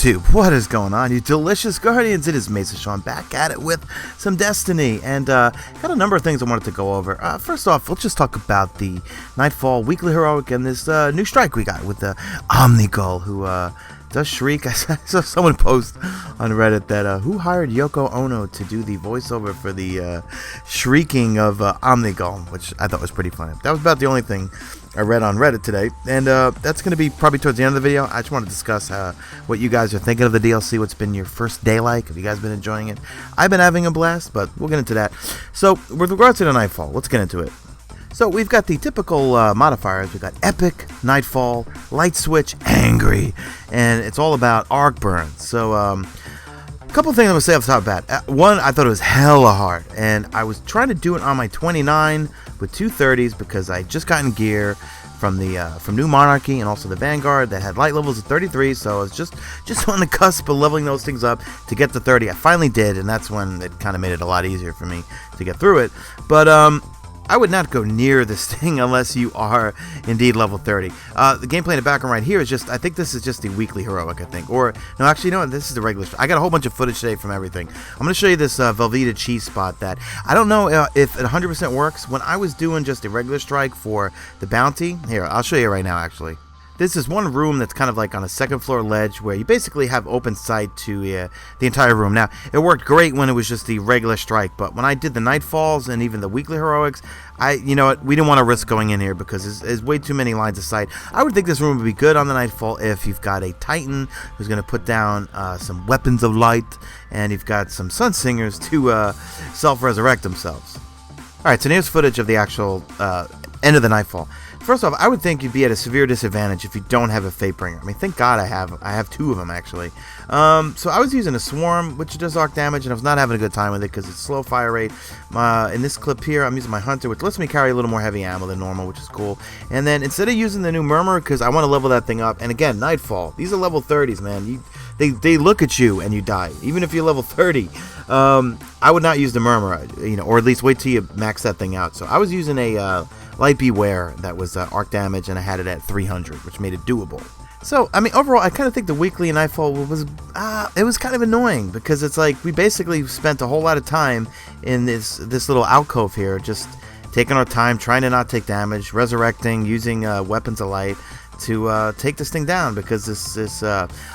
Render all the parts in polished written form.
YouTube, what is going on, you delicious guardians? It is Mesa Sean back at it with some Destiny, and got a number of things I wanted to go over. First off, let's just talk about the Nightfall Weekly Heroic and this new strike we got with the Omnigul, who does shriek. I saw someone post on Reddit that who hired Yoko Ono to do the voiceover for the shrieking of Omnigul, which I thought was pretty funny. That was about the only thing I read on Reddit today, and that's going to be probably towards the end of the video. I just want to discuss what you guys are thinking of the DLC, what's been your first day like, have you guys been enjoying it? I've been having a blast, but we'll get into that. So, with regards to the Nightfall, let's get into it. So, we've got the typical modifiers. We've got Epic, Nightfall, Light Switch, Angry, and it's all about arc burn. So, a couple things I'm going to say off the top of the bat. One, I thought it was hella hard, and I was trying to do it on my 29 with 230s because I just gotten gear from the New Monarchy and also the Vanguard that had light levels of 33, so I was just on the cusp of leveling those things up to get to 30. I finally did, and that's when it kind of made it a lot easier for me to get through it. But I would not go near this thing unless you are indeed level 30. The gameplay in the background right here is just, I think this is just the weekly heroic, I think. Or, no, actually, no, this is the regular. I got a whole bunch of footage today from everything. I'm going to show you this Velveeta cheese spot that, I don't know if it 100% works. When I was doing just a regular strike for the bounty, here, I'll show you right now, actually. This is one room that's kind of like on a second floor ledge where you basically have open sight to the entire room. Now, it worked great when it was just the regular strike, but when I did the Nightfalls and even the weekly heroics, you know what, we didn't want to risk going in here because there's way too many lines of sight. I would think this room would be good on the Nightfall if you've got a Titan who's going to put down some weapons of light, and you've got some Sun Singers to self-resurrect themselves. Alright, so here's footage of the actual end of the Nightfall. First off, I would think you'd be at a severe disadvantage if you don't have a Fatebringer. I mean, thank God I have two of them, actually. So I was using a Swarm, which does arc damage, and I was not having a good time with it because it's slow fire rate. In this clip here, I'm using my Hunter, which lets me carry a little more heavy ammo than normal, which is cool. And then instead of using the new Murmur, because I want to level that thing up, and again, Nightfall, these are level 30s, man. They look at you and you die, even if you're level 30. I would not use the Murmur, or at least wait till you max that thing out. So I was using a Light Beware that was arc damage, and I had it at 300, which made it doable. So, I mean, overall, I kind of think the weekly and Nightfall was kind of annoying because it's like we basically spent a whole lot of time in this little alcove here, just taking our time, trying to not take damage, resurrecting, using weapons of light to take this thing down, because this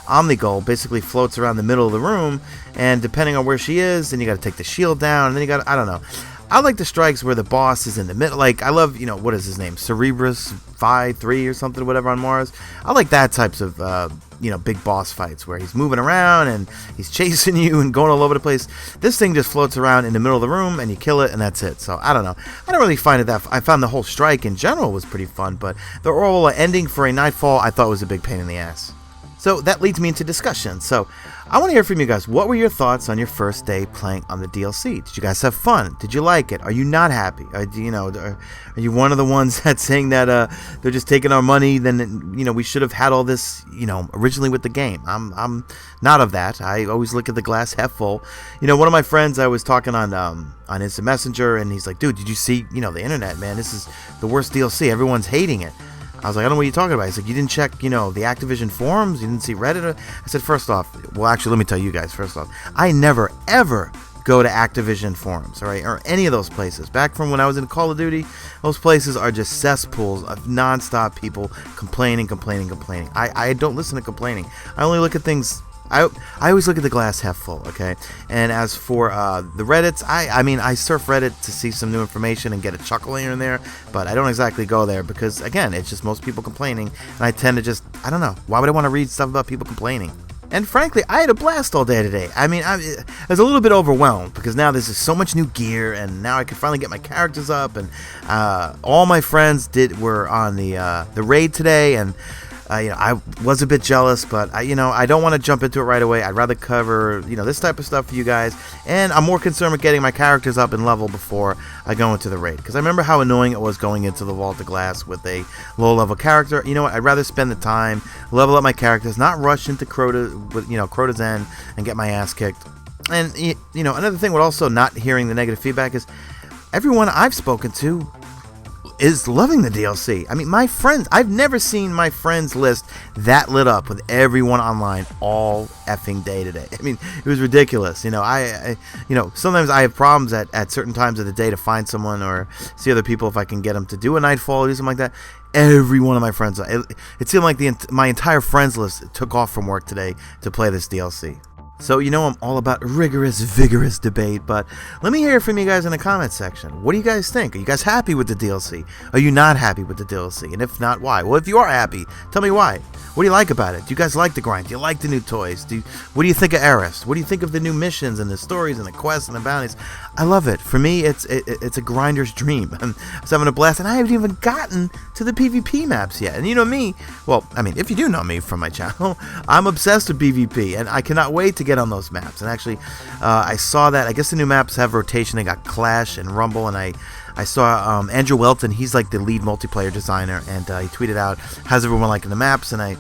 Omnigul basically floats around the middle of the room, and depending on where she is, then you got to take the shield down, and then you got, I don't know. I like the strikes where the boss is in the middle. Like, I love, what is his name? Cerebrus 5-3 or something, whatever, on Mars. I like that types of, big boss fights where he's moving around and he's chasing you and going all over the place. This thing just floats around in the middle of the room and you kill it and that's it. So, I don't know. I don't really find it that I found the whole strike in general was pretty fun, but the overall ending for a Nightfall I thought was a big pain in the ass. So that leads me into discussion. So I want to hear from you guys. What were your thoughts on your first day playing on the DLC? Did you guys have fun? Did you like it? Are you not happy? Are you one of the ones that's saying that they're just taking our money? Then we should have had all this originally with the game. I'm not of that. I always look at the glass half full. One of my friends, I was talking on Instant Messenger, and he's like, "Dude, did you see the internet, man? This is the worst DLC. Everyone's hating it." I was like, I don't know what you're talking about. He's like, you didn't check, the Activision forums? You didn't see Reddit? I said, first off, well, actually, let me tell you guys, first off, I never, ever go to Activision forums, all right, or any of those places. Back from when I was in Call of Duty, those places are just cesspools of nonstop people complaining. I don't listen to complaining. I only look at things... I always look at the glass half full, okay? And as for the Reddits, I mean, I surf Reddit to see some new information and get a chuckle here and there, but I don't exactly go there because, again, it's just most people complaining, and I tend to just, I don't know, why would I want to read stuff about people complaining? And frankly, I had a blast all day today. I mean, I was a little bit overwhelmed because now there's just so much new gear, and now I can finally get my characters up, and all my friends were on the raid today, and I was a bit jealous, but I don't want to jump into it right away. I'd rather cover, this type of stuff for you guys, and I'm more concerned with getting my characters up in level before I go into the raid, because I remember how annoying it was going into the Vault of Glass with a low-level character. You know what? I'd rather spend the time, level up my characters, not rush into Crota's End and get my ass kicked. And, another thing with also not hearing the negative feedback is everyone I've spoken to is loving the DLC. I mean, my friends, I've never seen my friends list that lit up with everyone online all effing day today. I mean, it was ridiculous. You know, I sometimes I have problems at certain times of the day to find someone or see other people if I can get them to do a Nightfall or do something like that. Every one of my friends, it seemed like my entire friends list took off from work today to play this DLC. So, you know, I'm all about rigorous, vigorous debate, but let me hear from you guys in the comments section. What do you guys think? Are you guys happy with the DLC? Are you not happy with the DLC? And if not, why? Well, if you are happy, tell me why. What do you like about it? Do you guys like the grind? Do you like the new toys? What do you think of Eris? What do you think of the new missions and the stories and the quests and the bounties? I love it. For me, it's a grinder's dream. I was having a blast, and I haven't even gotten to the PvP maps yet. And you know me, well, I mean, if you do know me from my channel, I'm obsessed with PvP, and I cannot wait to get on those maps. And actually, I saw that. I guess the new maps have rotation. They got Clash and Rumble, and I saw Andrew Welton. He's like the lead multiplayer designer, and he tweeted out, "How's everyone liking the maps?" And I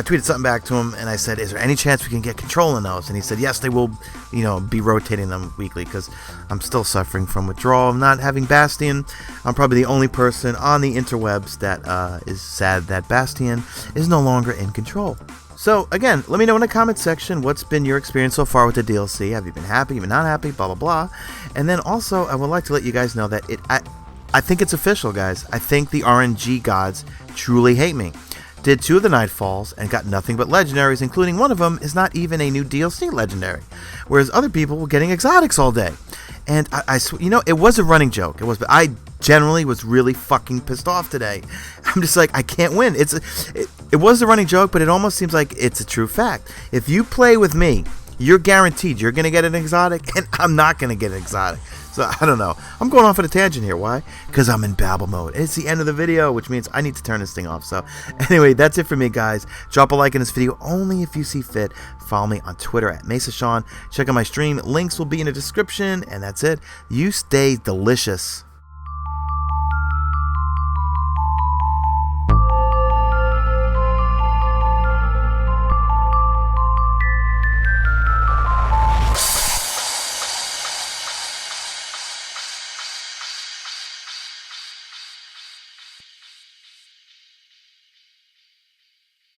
tweeted something back to him, and I said, "Is there any chance we can get control in those?" And he said, "Yes, they will, be rotating them weekly," because I'm still suffering from withdrawal of not having Bastion. I'm probably the only person on the interwebs that is sad that Bastion is no longer in control. So, again, let me know in the comment section what's been your experience so far with the DLC. Have you been happy? Have you been not happy? Blah, blah, blah. And then also, I would like to let you guys know that I think it's official, guys. I think the RNG gods truly hate me. Did 2 of the Nightfalls and got nothing but legendaries, including one of them is not even a new DLC legendary, whereas other people were getting exotics all day. And it was a running joke. It was, but I generally was really fucking pissed off today. I'm just like, I can't win. It was a running joke, but it almost seems like it's a true fact. If you play with me, you're guaranteed you're going to get an exotic, and I'm not going to get an exotic. So, I don't know. I'm going off on a tangent here. Why? Because I'm in babble mode. It's the end of the video, which means I need to turn this thing off. So, anyway, that's it for me, guys. Drop a like in this video only if you see fit. Follow me on Twitter at MesaSean. Check out my stream. Links will be in the description. And that's it. You stay delicious.